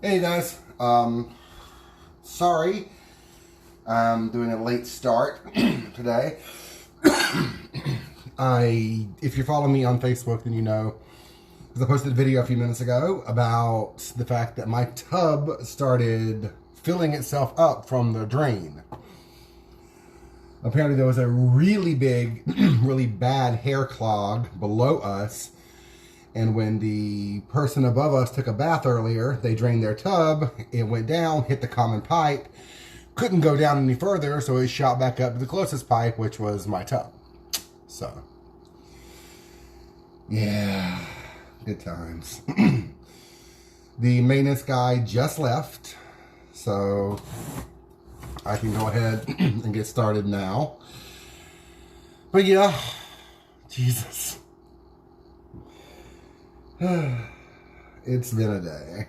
Hey guys, sorry I'm doing a late start today. If you're following me on Facebook, then you know, because I posted a video a few minutes ago about the fact that my tub started filling itself up from the drain. Apparently there was a really big, really bad hair clog below us. And when the person above us took a bath earlier, they drained their tub, it went down, hit the common pipe, couldn't go down any further, so it shot back up to the closest pipe, which was my tub. So, yeah, good times. The maintenance guy just left, so I can go ahead and get started now. But yeah, Jesus. It's been a day.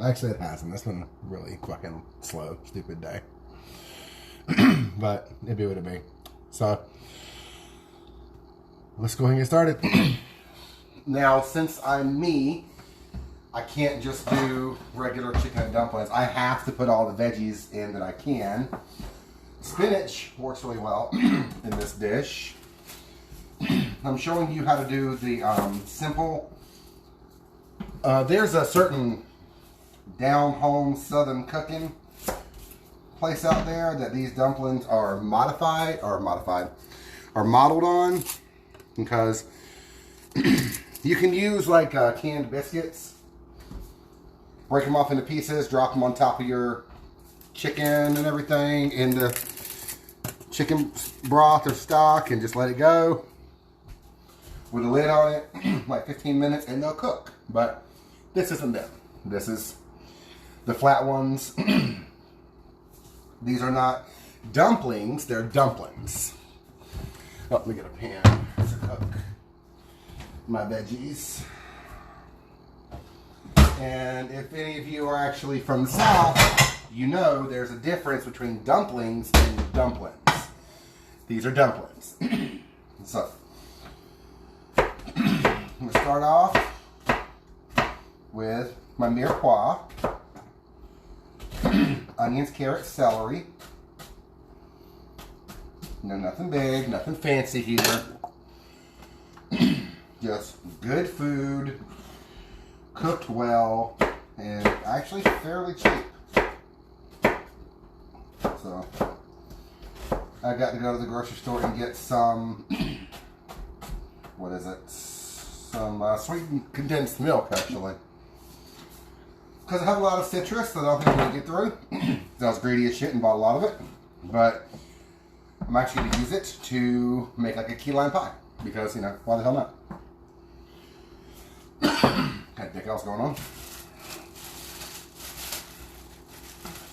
Actually, it hasn't. It's been a really fucking slow, stupid day. But it be what it be. So, let's go ahead and get started. Now, since I'm me, I can't just do regular chicken and dumplings. I have to put all the veggies in that I can. Spinach works really well in this dish. I'm showing you how to do the simple. There's a certain down-home southern cooking place out there that these dumplings are modeled on, because you can use like canned biscuits, break them off into pieces, drop them on top of your chicken and everything in the chicken broth or stock, and just let it go with a lid on it, like 15 minutes, and they'll cook. But this isn't them. This is the flat ones. These are not dumplings, they're dumplings. Oh, let me get a pan to cook my veggies. And if any of you are actually from the South, you know there's a difference between dumplings and dumplings. These are dumplings. So, I'm going to start off with my mirepoix, onions, carrots, celery. No, nothing big, nothing fancy here. Just good food, cooked well, and actually fairly cheap. So, I got to go to the grocery store and get some, what is it? Some sweetened condensed milk, actually. Because I have a lot of citrus that I don't think I'm going to get through. I was greedy as shit and bought a lot of it. But I'm actually going to use it to make like a key lime pie. Because, you know, why the hell not? Got anything else going on.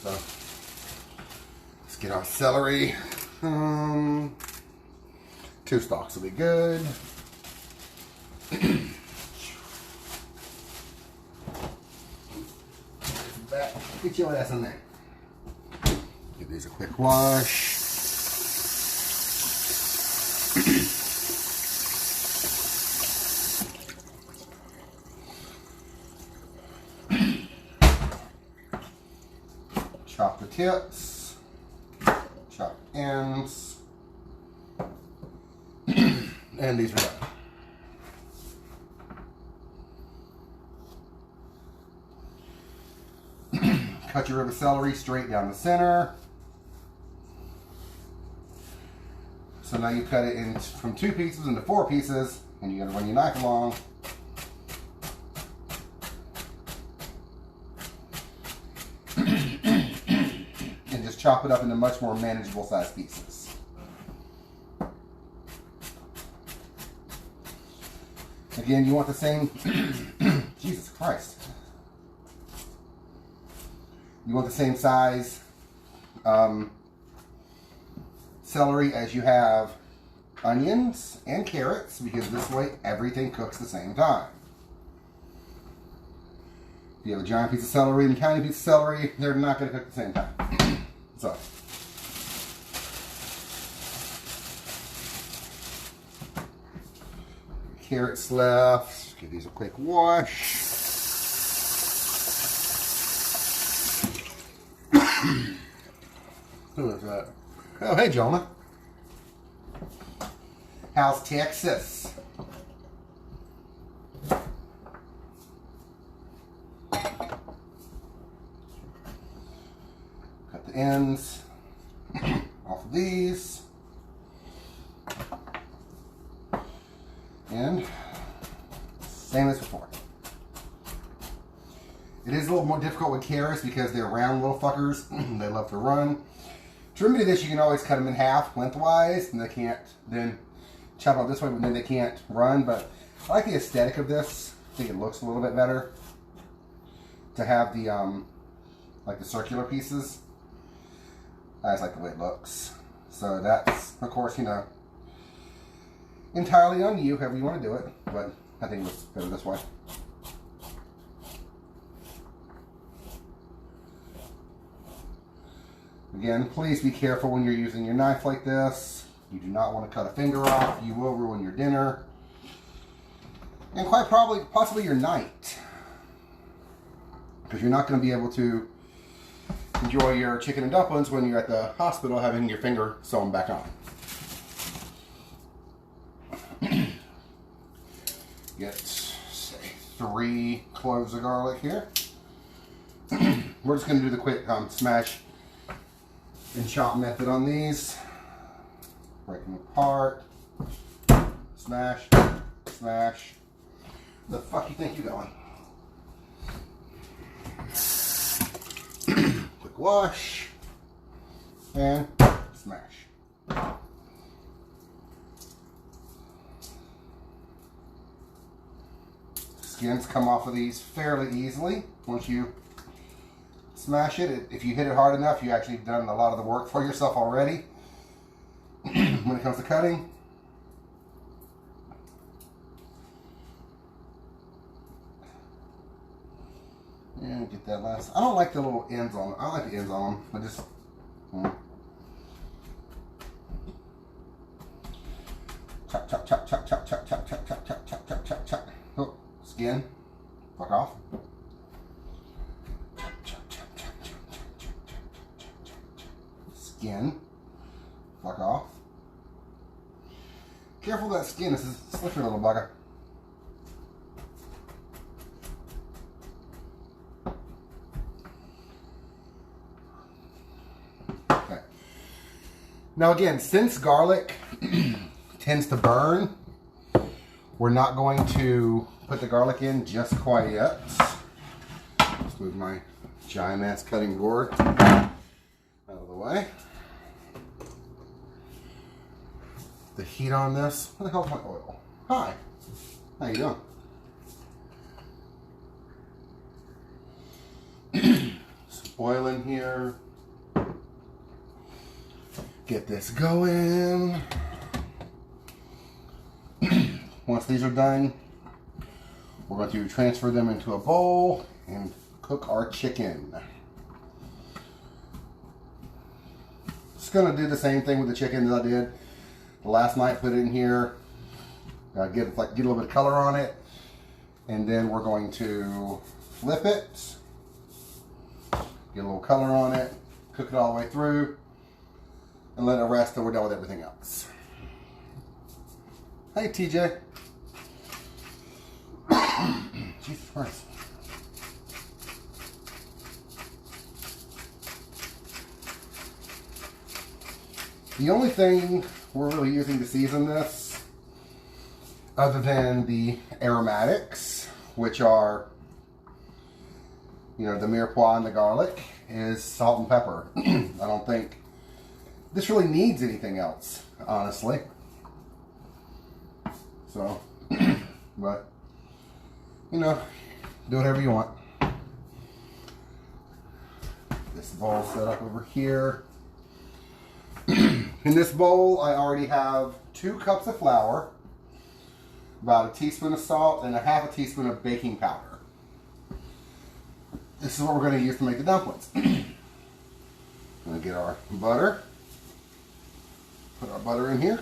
So, let's get our celery. 2 stalks will be good. Get your ass in there. Give these a quick wash. Chop the tips. Chop ends. And these are done. Cut your rib of celery straight down the center. So now you cut it from 2 pieces into 4 pieces, and you gotta run your knife along. And just chop it up into much more manageable sized pieces. Again, you want the same, Jesus Christ. You want the same size celery as you have onions and carrots, because this way everything cooks the same time. If you have a giant piece of celery and a tiny piece of celery, they're not going to cook at the same time. So, carrots left. Give these a quick wash. Who is that? Oh, hey, Jonah. How's Texas? Cut the ends off of these. And same as before. It is a little more difficult with carrots because they're round little fuckers. They love to run. To remedy this, you can always cut them in half lengthwise, and they can't then chop out this way, but then they can't run. But I like the aesthetic of this. I think it looks a little bit better to have the like the circular pieces. I just like the way it looks. So that's, of course, you know, entirely on you, however you want to do it. But I think it looks better this way. Again, please be careful when you're using your knife like this. You do not want to cut a finger off. You will ruin your dinner. And quite probably, possibly your night. Because you're not going to be able to enjoy your chicken and dumplings when you're at the hospital having your finger sewn back on. Get, say, 3 cloves of garlic here. We're just going to do the quick smash and chop method on these. Break them apart. Smash, smash. The fuck you think you're going? Quick wash and smash. Skins come off of these fairly easily once you smash it. If you hit it hard enough, you actually done a lot of the work for yourself already. When it comes to cutting. And get that last. I don't like the little ends on them. I like the ends on them, but just chop, chop, chop, chop, chop, chop, chop, chop, chop, chop, chop, chop, chop, chop. Oh, skin. Fuck off. Skin. Fuck off. Careful that skin. This is a slippery little bugger. Okay. Now again, since garlic tends to burn, we're not going to put the garlic in just quite yet. Let's move my giant ass cutting board out of the way. The heat on this. What the hell's my oil? Hi. How you doing? Some oil in here. Get this going. Once these are done, we're going to transfer them into a bowl and cook our chicken. Just going to do the same thing with the chicken that I did last night. Put it in here, get a little bit of color on it, and then we're going to flip it, get a little color on it, cook it all the way through, and let it rest till we're done with everything else. Hey, TJ. Jesus Christ. The only thing we're really using to season this, other than the aromatics, which are, you know, the mirepoix and the garlic, is salt and pepper. I don't think this really needs anything else, honestly. So, but, you know, do whatever you want. This bowl set up over here. In this bowl, I already have 2 cups of flour, about a teaspoon of salt, and a half a teaspoon of baking powder. This is what we're going to use to make the dumplings. Going to get our butter. Put our butter in here.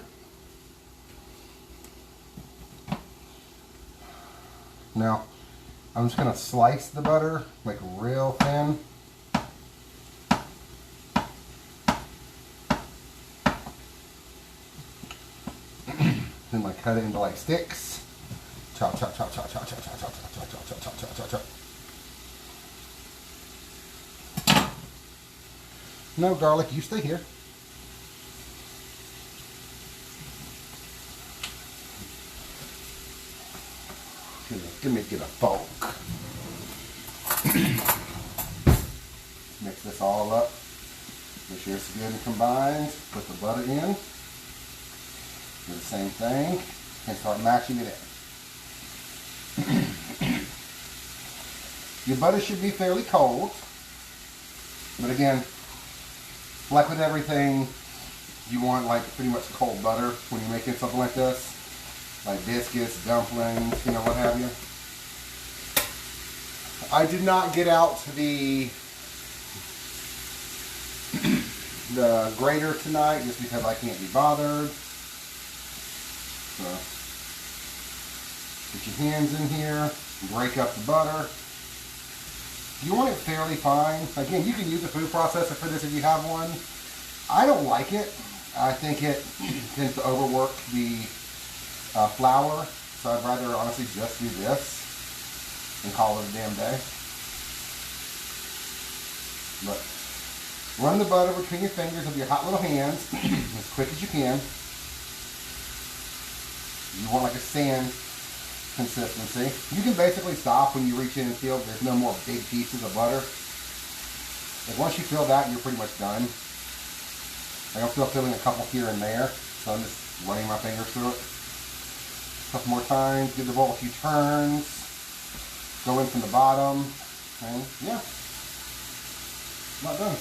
Now, I'm just going to slice the butter like real thin. can like cut it into like sticks. Chop, chop, chop, chop, chop, chop, chop, chop, chop, chop, chop, chop, chop, chop, chop. No, garlic, you stay here. Give me get a fork. Mix this all up. Make sure it's good and combined. Put the butter in. Do the same thing. And start mashing it in. Your butter should be fairly cold. But again, like with everything, you want like pretty much cold butter when you're making something like this. Like biscuits, dumplings, you know, what have you. I did not get out the grater tonight just because I can't be bothered. So, put your hands in here, break up the butter. You want it fairly fine. Again, you can use a food processor for this if you have one. I don't like it. I think it tends to overwork the flour, so I'd rather honestly just do this and call it a damn day. But run the butter between your fingers with your hot little hands as quick as you can. You want like a sand consistency. You can basically stop when you reach in and feel there's no more big pieces of butter. Like once you feel that, you're pretty much done. Like I'm still feeling a couple here and there, so I'm just running my fingers through it. A couple more times, give the bowl a few turns, go in from the bottom, and yeah, not done.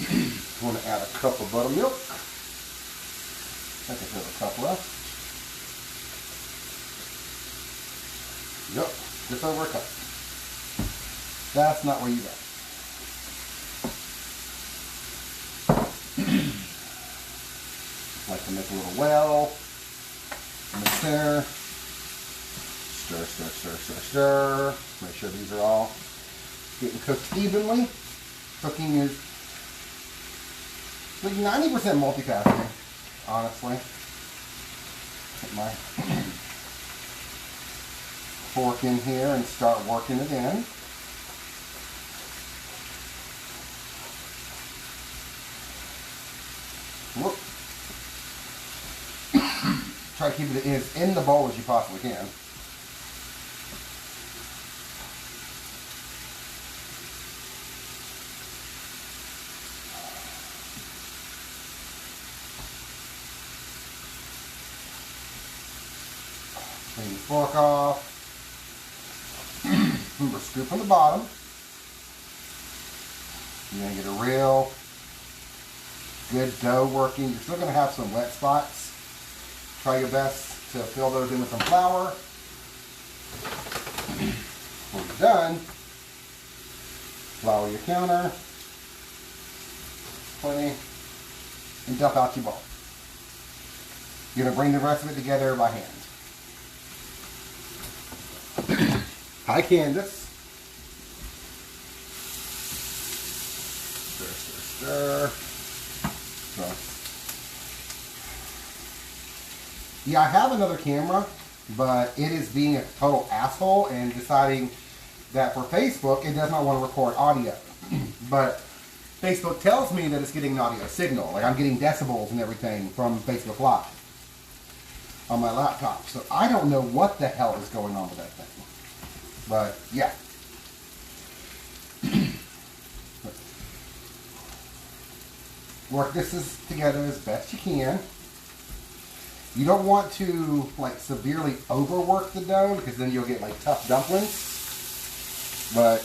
I'm going to add a cup of buttermilk. I think there's a cup left. Yep, just over a cup. That's not where you got. Like to make a little well in the center. Stir, stir, stir, stir, stir. Make sure these are all getting cooked evenly. Cooking is like 90% multitasking, honestly. Put my fork in here and start working it in. Whoop. Try to keep it as in the bowl as you possibly can. Clean the fork off. Remember, scoop on the bottom. You're going to get a real good dough working. You're still going to have some wet spots. Try your best to fill those in with some flour. When you're done, flour your counter. Plenty. And dump out your bowl. You're going to bring the rest of it together by hand. Hi, Candace. Stir, stir, stir. So. Yeah, I have another camera, but it is being a total asshole and deciding that for Facebook, it does not want to record audio. But Facebook tells me that it's getting an audio signal. Like I'm getting decibels and everything from Facebook Live on my laptop. So I don't know what the hell is going on with that thing. But yeah. Work this together as best you can. You don't want to like severely overwork the dough because then you'll get like tough dumplings. But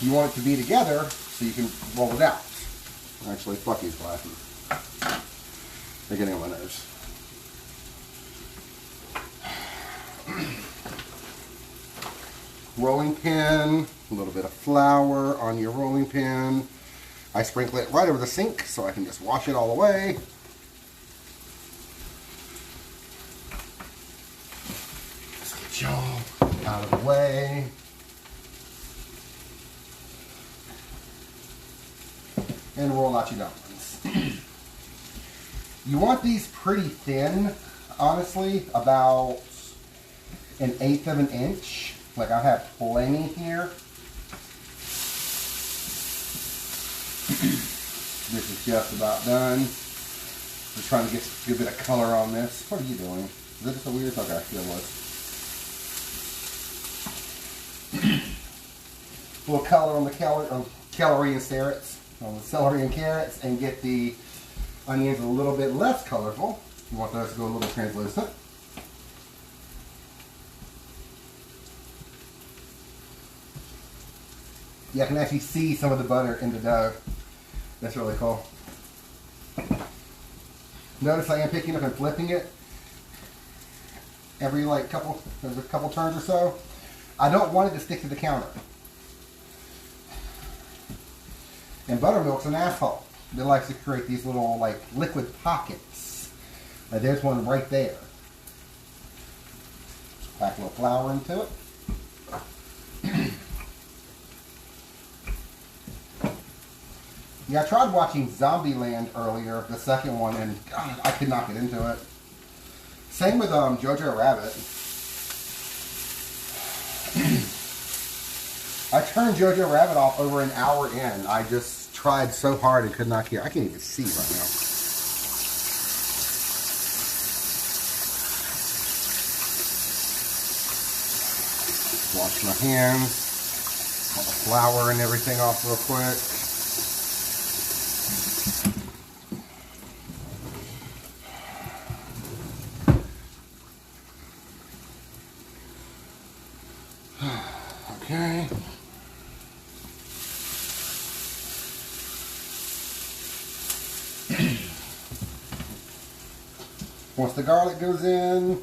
you want it to be together so you can roll it out. Actually, fuck these glasses. They're getting on my nerves. Rolling pin, a little bit of flour on your rolling pin. I sprinkle it right over the sink so I can just wash it all away. Let's get y'all out of the way. And roll out your dumplings. You want these pretty thin, honestly, about 1/8 of an inch. Like I have plenty here. This is just about done. Just trying to get a good bit of color on this. What are you doing? Is that just a weird? Okay, yeah, it was. A little color on the celery and carrots, on the celery and carrots, and get the onions a little bit less colorful. You want those to go a little translucent. Yeah, I can actually see some of the butter in the dough. That's really cool. Notice I am picking up and flipping it every couple turns or so. I don't want it to stick to the counter. And buttermilk's an asshole. It likes to create these little liquid pockets. There's one right there. Just pack a little flour into it. Yeah, I tried watching Zombieland earlier, the second one, and God, I could not get into it. Same with Jojo Rabbit. I turned Jojo Rabbit off over an hour in. I just tried so hard and could not hear. I can't even see right now. Wash my hands. All the flour and everything off real quick. Okay. Once the garlic goes in,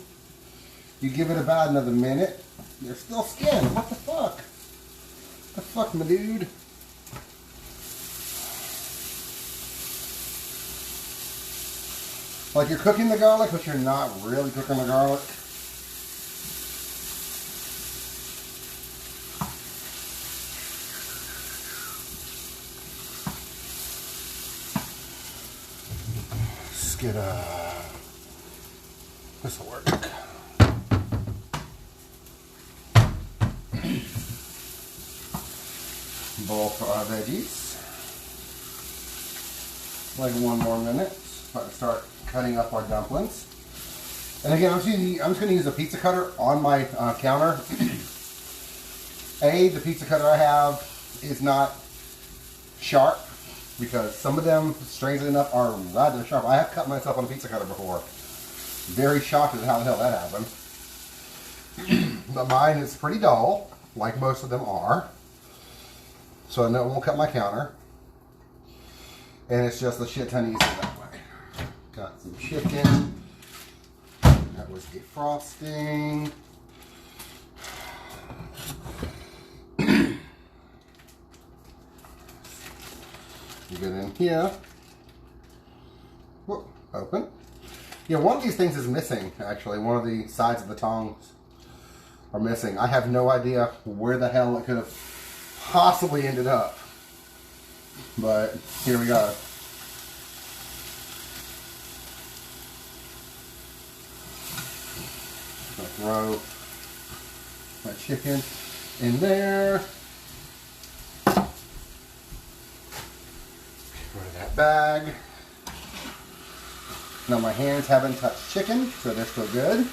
you give it about another minute. There's still skin. What the fuck? What the fuck, my dude? Like you're cooking the garlic, but you're not really cooking the garlic. Get this will work. Boil for our veggies. Like 1 more minute. Start cutting up our dumplings. And again, I'm just going to use a pizza cutter on my counter. The pizza cutter I have is not sharp. Because some of them, strangely enough, are rather sharp. I have cut myself on a pizza cutter before. Very shocked at how the hell that happened. But mine is pretty dull, like most of them are. So I know it won't cut my counter. And it's just a shit ton easier that way. Got some chicken. That was defrosting. You get in here. Whoop, open. Yeah, one of these things is missing, actually. One of the sides of the tongs are missing. I have no idea where the hell it could have possibly ended up. But here we go. I'm gonna throw my chicken in there. Rid of that bag. Now my hands haven't touched chicken, so they're still good.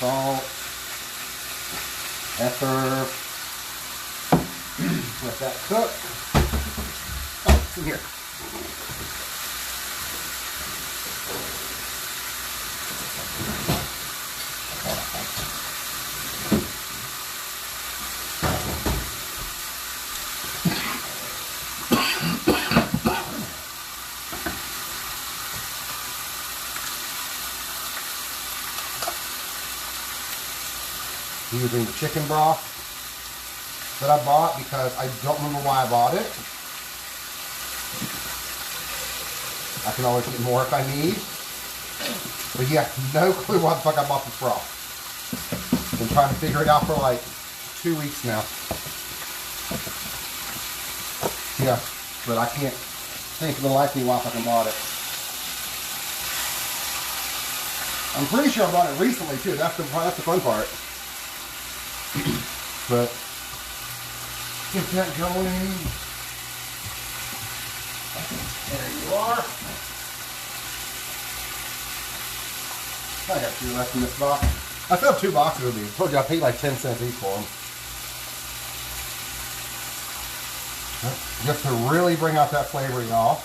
Salt, pepper. Let that cook. Oh, it's in here. Using the chicken broth that I bought because I don't remember why I bought it. I can always get more if I need. But yeah, no clue why the fuck I bought this broth. Been trying to figure it out for like 2 weeks now. Yeah, but I can't think of the life of me why I fucking bought it. I'm pretty sure I bought it recently too. That's the fun part. But get that going. There you are. I got 2 left in this box. I still have 2 boxes of these. I told you I paid like 10 cents each for them. Just to really bring out that flavor, y'all.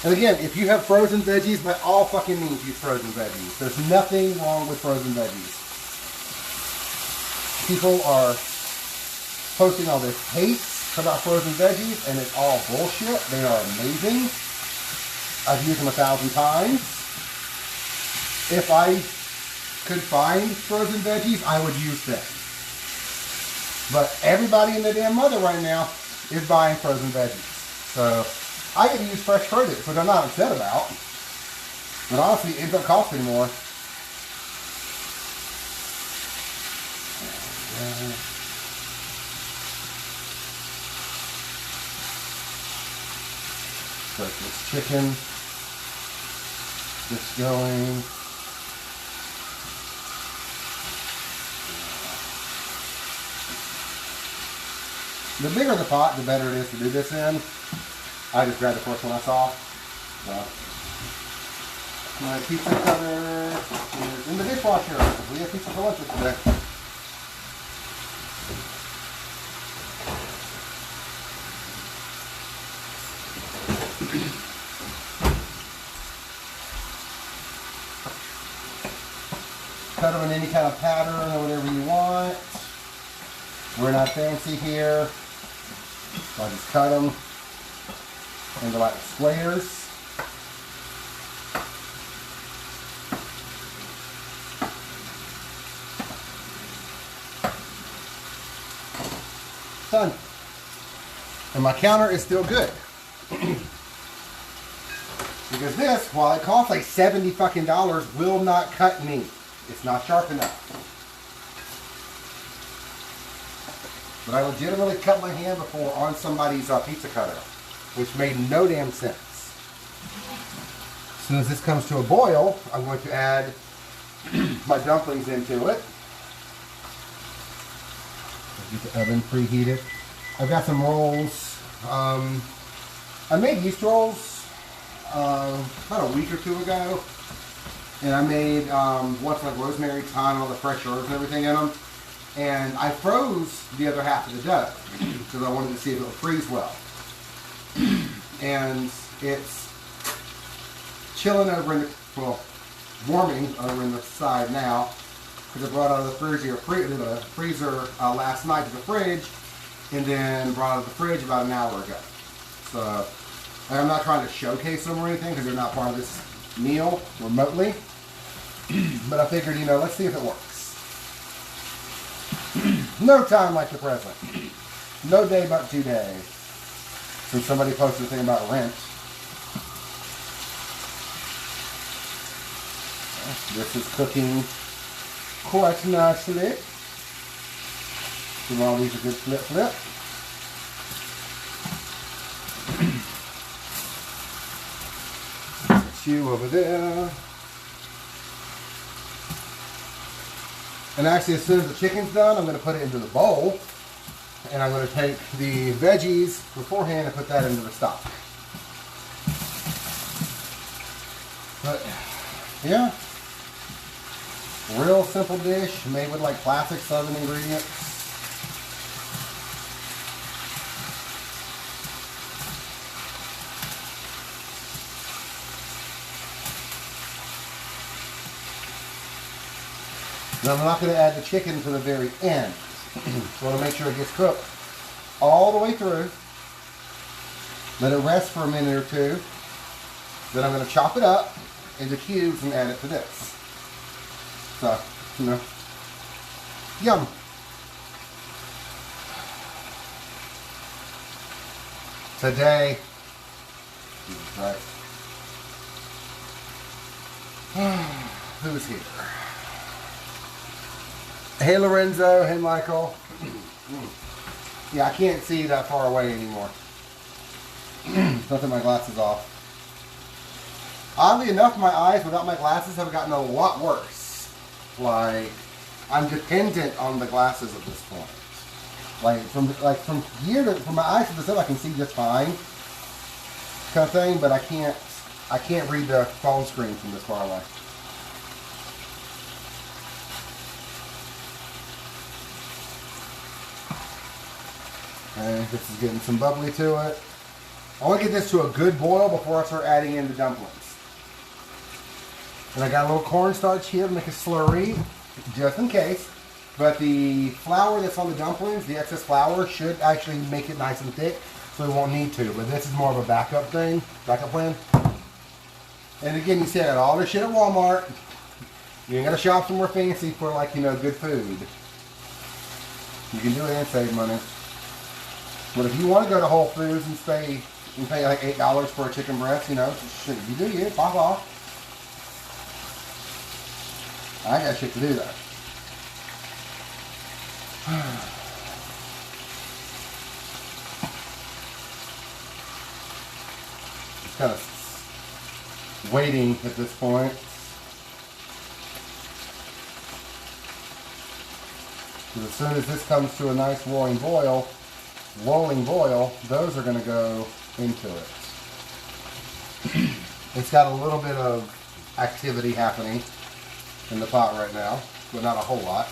And again, if you have frozen veggies, by all fucking means use frozen veggies. There's nothing wrong with frozen veggies. People are posting all this hate about frozen veggies, and it's all bullshit. They are amazing. I've used them 1,000 times. If I could find frozen veggies, I would use them. But everybody and their damn mother right now is buying frozen veggies. So I get to use fresh produce, which I'm not upset about. But honestly, it ends up costing more. So this chicken just going. The bigger the pot, the better it is to do this in. I just grabbed the first one I saw. So, my pizza cutter is in the dishwasher. We have pizza for lunch today. Cut them in any kind of pattern or whatever you want. We're not fancy here. So I just cut them into like squares. Done. And my counter is still good. Because this, while it costs like $70 fucking, will not cut me. It's not sharp enough. But I legitimately cut my hand before on somebody's pizza cutter, which made no damn sense. As soon as this comes to a boil, I'm going to add my dumplings into it. Get the oven preheated. I've got some rolls. I made yeast rolls about a week or 2 ago. And I made ones like rosemary, thyme, all the fresh herbs and everything in them. And I froze the other half of the dough because I wanted to see if it would freeze well. And it's chilling over in the, well, warming over in the side now because I brought out of the freezer last night to the fridge and then brought out of the fridge about an hour ago. So I'm not trying to showcase them or anything because they're not part of this meal remotely. But I figured, you know, let's see if it works. No time like the present. No day but 2 days. Since somebody posted a thing about rent. This is cooking quite nicely. Give all these a good flip. You over there. And actually, as soon as the chicken's done, I'm going to put it into the bowl. And I'm going to take the veggies beforehand and put that into the stock. But, yeah. Real simple dish made with like classic Southern ingredients. Now I'm not going to add the chicken to the very end. So I want to make sure it gets cooked all the way through. Let it rest for a minute or 2. Then I'm going to chop it up into cubes and add it to this. So, you know, yum. Today, right. Who's here? Hey Lorenzo, hey Michael. Yeah, I can't see that far away anymore. Don't take my glasses off. Oddly enough, my eyes without my glasses have gotten a lot worse. Like, I'm dependent on the glasses at this point. From my eyes to the sun, I can see just fine, kind of thing. But I can't read the phone screen from this far away. Okay, this is getting some bubbly to it. I want to get this to a good boil before I start adding in the dumplings. And I got a little cornstarch here to make a slurry, just in case. But the flour that's on the dumplings, the excess flour, should actually make it nice and thick, so we won't need to. But this is more of a backup plan. And again, you see I got all this shit at Walmart. You ain't got to shop somewhere fancy for, like, you know, good food. You can do it and save money. But if you want to go to Whole Foods and pay like $8 for a chicken breast, you know, shit, you do you, pop off. I got shit to do though. Just kind of waiting at this point. Because as soon as this comes to a nice rolling boil, those are going to go into it. It's got a little bit of activity happening in the pot right now, but not a whole lot.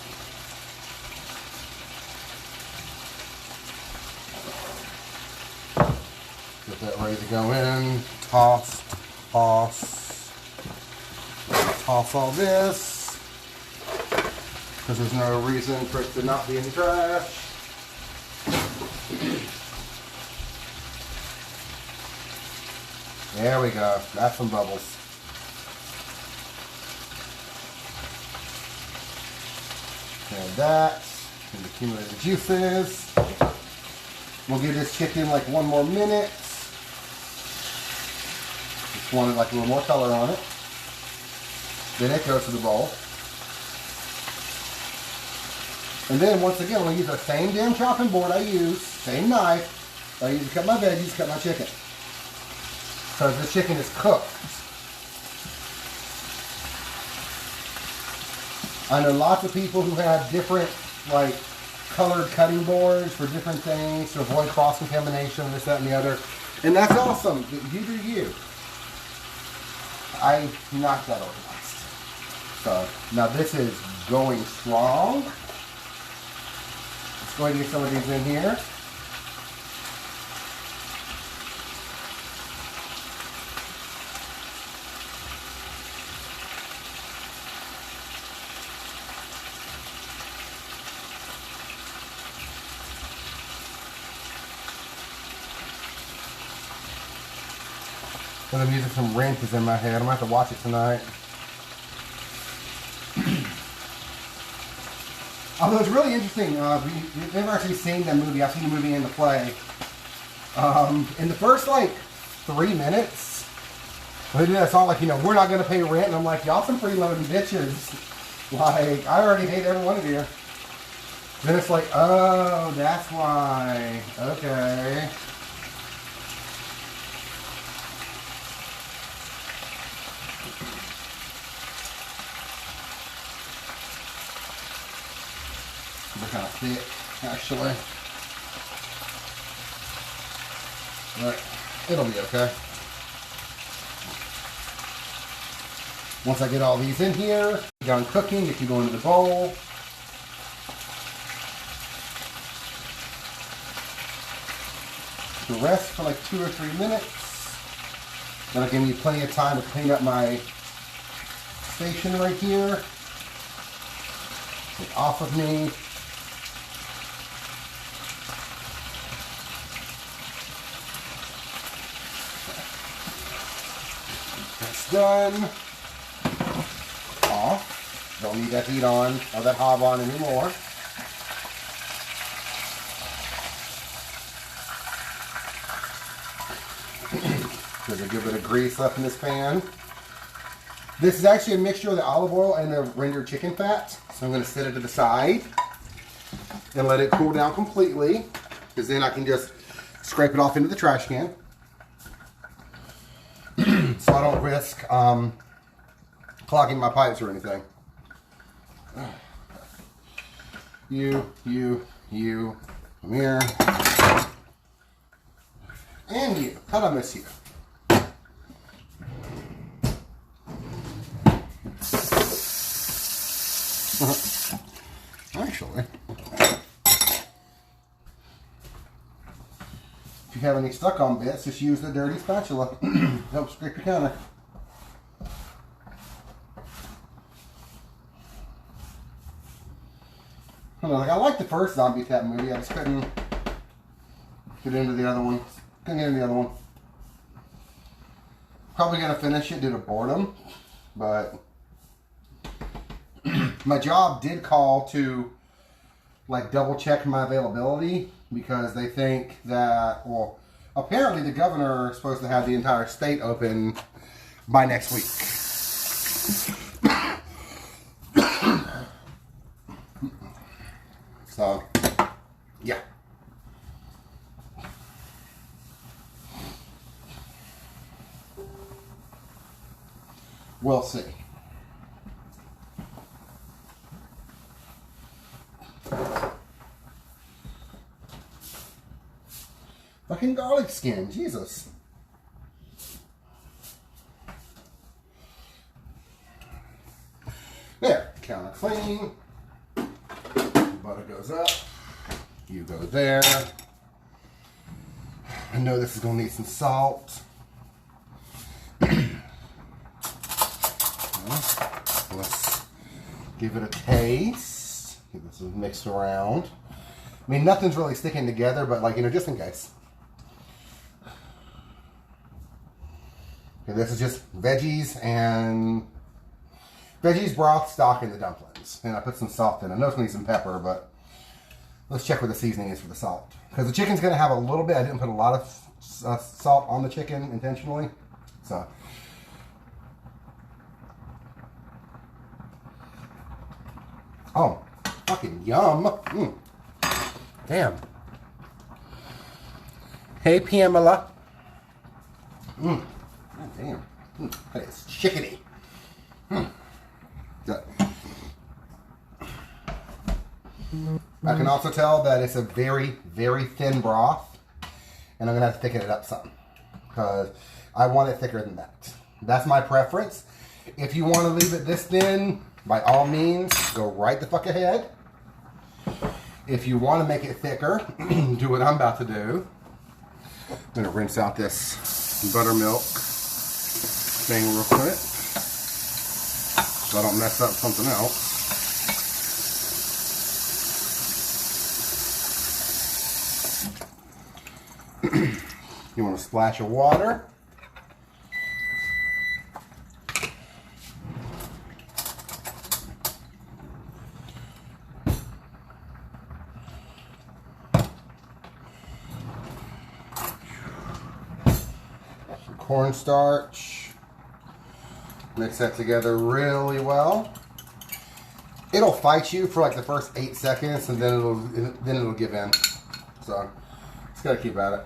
Get that ready to go in. Toss all this, because there's no reason for it to not be in the trash. There we go. Got some bubbles. Add that. And accumulate the juices. We'll give this chicken like 1 more minute. Just wanted like a little more color on it. Then it goes to the bowl. And then once again, I'm going to use the same damn chopping board I use, same knife I use to cut my veggies, cut my chicken. Because the chicken is cooked. I know lots of people who have different, like, colored cutting boards for different things to avoid cross-contamination, this, that, and the other. And that's awesome. You do you. I'm not that organized. So, now this is going strong. Let's go ahead and get some of these in here. So the music from Rent is in my head. I'm going to have to watch it tonight. Although it's really interesting. You've never actually seen that movie. I've seen the movie and the play. In the first, like, 3 minutes, they did that song like, you know, we're not going to pay rent. And I'm like, y'all some freeloading bitches. Like, I already hate every one of you. Then it's like, oh, that's why. Okay. They're kind of thick, actually. But it'll be okay. Once I get all these in here, done cooking, it can go into the bowl. To rest for like 2 or 3 minutes. That'll give me plenty of time to clean up my station right here. Get off of me. That's done. Off. Don't need that heat on or that hob on anymore. There's a good bit of grease left in this pan. This is actually a mixture of the olive oil and the rendered chicken fat. So I'm going to set it to the side and let it cool down completely, because then I can just scrape it off into the trash can. So I don't risk clogging my pipes or anything. You, come here. And you. How'd I miss you? Actually, if you have any stuck on bits, just use the dirty spatula. Help scrape your counter. I like the first Zombie Cat movie. I just couldn't get into the other one. Couldn't get into the other one. Probably gonna finish it due to boredom, but my job did call to like double check my availability, because they think that, well, apparently the governor is supposed to have the entire state open by next week. So, yeah. We'll see. Fucking garlic skin, Jesus. There, counter clean. Butter goes up. You go there. I know this is going to need some salt. Let's give it a taste. Get this mixed around. I mean, nothing's really sticking together, but like, just in case. Okay, this is just veggies, broth, stock, and the dumplings. And I put some salt in. I know it's going to need some pepper, but let's check what the seasoning is for the salt. Because the chicken's going to have a little bit. I didn't put a lot of salt on the chicken intentionally. So, oh, fucking yum. Damn. Hey, Pamela. God damn. That is chickeny. I can also tell that it's a very, very thin broth, and I'm going to have to thicken it up some, because I want it thicker than that. That's my preference. If you want to leave it this thin, by all means, go right the fuck ahead. If you want to make it thicker, do what I'm about to do. I'm going to rinse out this buttermilk thing real quick, so I don't mess up something else. You want a splash of water. Some cornstarch. Mix that together really well. It'll fight you for like the first 8 seconds, and then it'll give in. So just gotta keep at it.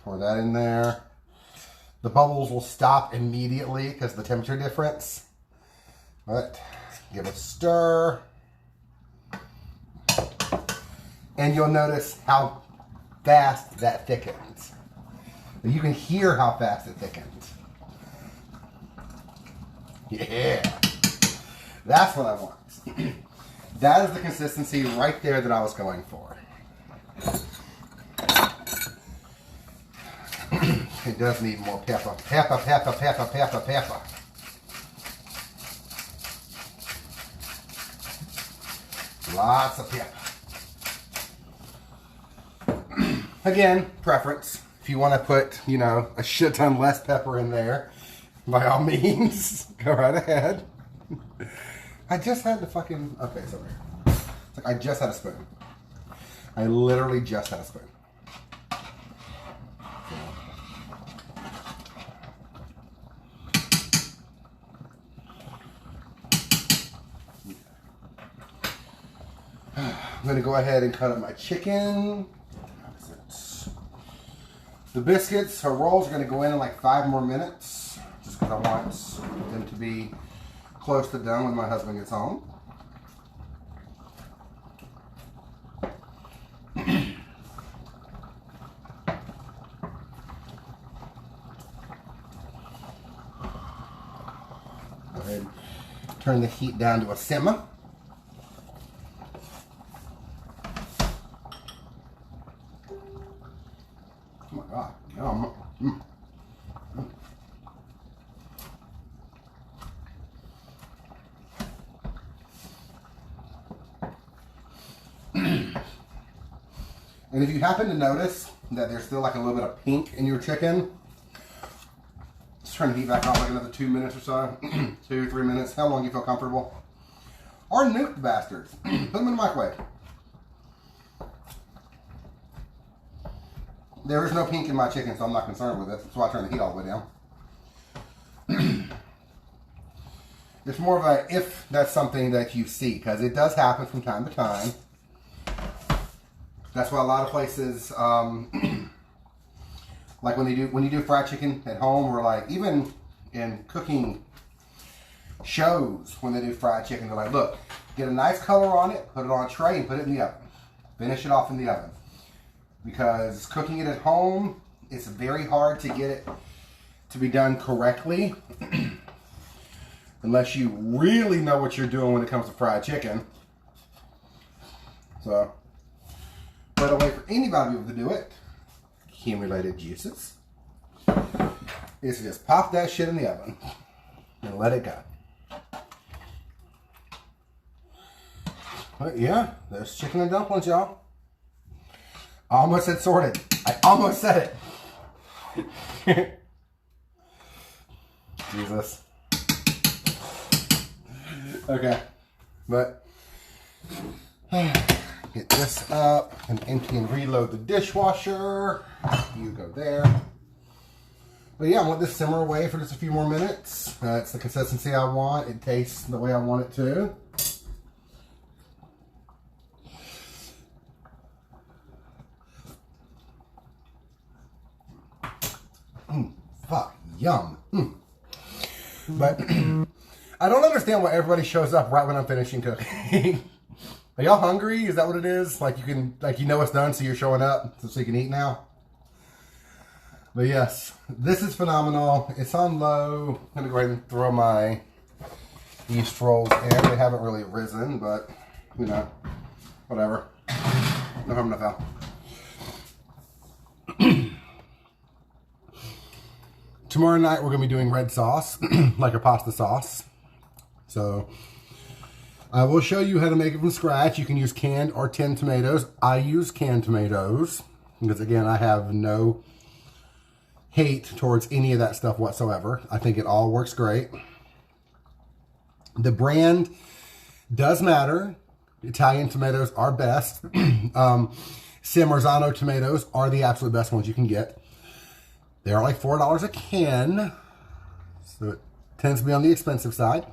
Pour that in there. The bubbles will stop immediately because of the temperature difference. But give it a stir. And you'll notice how fast that thickens. You can hear how fast it thickens. Yeah. That's what I want. That is the consistency right there that I was going for. It does need more pepper. Pepper, pepper, pepper, pepper, pepper. Lots of pepper. Again, preference. If you want to put, a shit ton less pepper in there, by all means, go right ahead. I just had the fucking... Okay, sorry. It's like I just had a spoon. I literally just had a spoon. I'm going to go ahead and cut up my chicken. The biscuits or rolls are going to go in like 5 more minutes, just because I want them to be close to done when my husband gets home. Go ahead and turn the heat down to a simmer. Oh my God, yum. And if you happen to notice that there's still like a little bit of pink in your chicken, just turn the heat back on like another 2 minutes or so. 2, 3 minutes, how long you feel comfortable. Or nuke the bastards. Put them in the microwave. There is no pink in my chicken, so I'm not concerned with it. That's why I turn the heat all the way down. It's more of a if that's something that you see, because it does happen from time to time. That's why a lot of places, like when you do fried chicken at home, or like even in cooking shows, when they do fried chicken, they're like, look, get a nice color on it, put it on a tray, and put it in the oven. Finish it off in the oven. Because cooking it at home, it's very hard to get it to be done correctly unless you really know what you're doing when it comes to fried chicken. So, but a way for anybody to be able to do it, accumulated juices, is to just pop that shit in the oven and let it go. But yeah, there's chicken and dumplings, y'all. I almost said sorted. I almost said it. Jesus. Okay. But get this up and empty and reload the dishwasher. You go there. But yeah, I want this to simmer away for just a few more minutes. It's the consistency I want. It tastes the way I want it to. Fuck, yum. But I don't understand why everybody shows up right when I'm finishing cooking. Are y'all hungry? Is that what it is? Like you know it's done, so you're showing up so you can eat now? But yes, this is phenomenal. It's on low. I'm gonna go ahead and throw my yeast rolls in. They haven't really risen, but you know, whatever. No harm, no foul. Tomorrow night we're going to be doing red sauce, like a pasta sauce. So I will show you how to make it from scratch. You can use canned or tinned tomatoes. I use canned tomatoes because, again, I have no hate towards any of that stuff whatsoever. I think it all works great. The brand does matter. Italian tomatoes are best. San Marzano tomatoes are the absolute best ones you can get. They are like $4 a can, so it tends to be on the expensive side.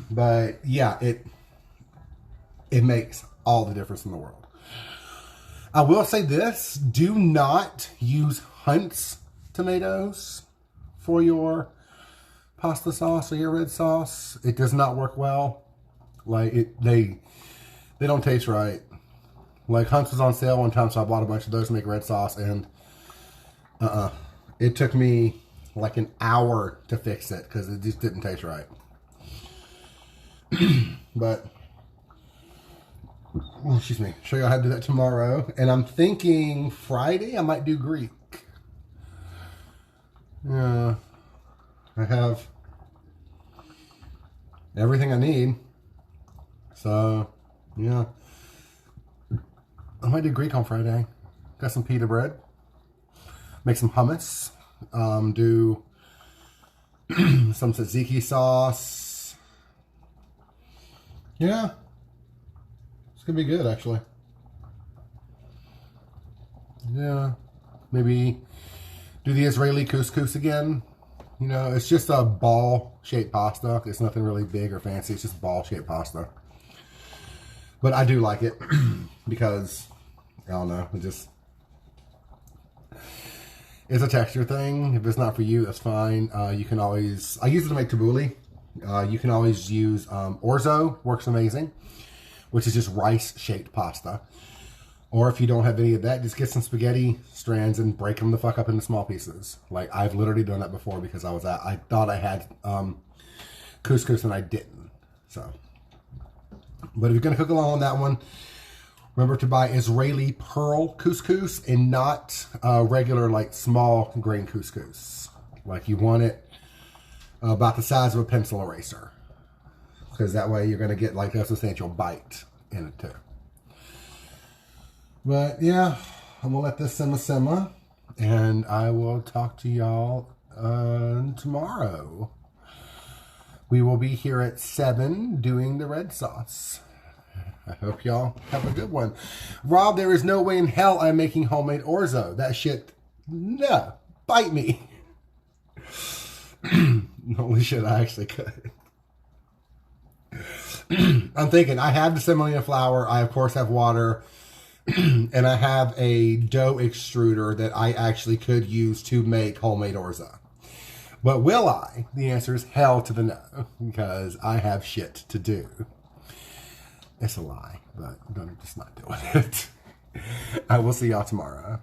But yeah, it makes all the difference in the world. I will say this, do not use Hunt's tomatoes for your pasta sauce or your red sauce. It does not work well. Like they don't taste right. Like Hunt's was on sale one time, so I bought a bunch of those to make red sauce, and it took me like an hour to fix it because it just didn't taste right. But, well, excuse me, show you how to do that tomorrow. And I'm thinking Friday I might do Greek. Yeah, I have everything I need. So, yeah. I might do Greek on Friday. Got some pita bread. Make some hummus, do some tzatziki sauce. Yeah, it's gonna be good actually. Yeah, maybe do the Israeli couscous again. You know, it's just a ball-shaped pasta. It's nothing really big or fancy. It's just ball-shaped pasta. But I do like it because, I don't know, it just, it's a texture thing. If it's not for you, that's fine. You can always, I use it to make tabbouleh. You can always use orzo, works amazing, which is just rice-shaped pasta. Or if you don't have any of that, just get some spaghetti strands and break them the fuck up into small pieces. Like, I've literally done that before because I thought I had couscous and I didn't. So, but if you're going to cook along on that one, remember to buy Israeli pearl couscous and not regular, like, small grain couscous. Like, you want it about the size of a pencil eraser. Because that way you're going to get, like, a substantial bite in it, too. But, yeah, I'm going to let this simmer. And I will talk to y'all tomorrow. We will be here at 7 doing the red sauce. I hope y'all have a good one. Rob, there is no way in hell I'm making homemade orzo. That shit, no, bite me. Holy shit, I actually could. I'm thinking, I have the semolina flour. I, of course, have water. And I have a dough extruder that I actually could use to make homemade orzo. But will I? The answer is hell to the no. Because I have shit to do. It's a lie, but I'm just not doing it. I will see y'all tomorrow.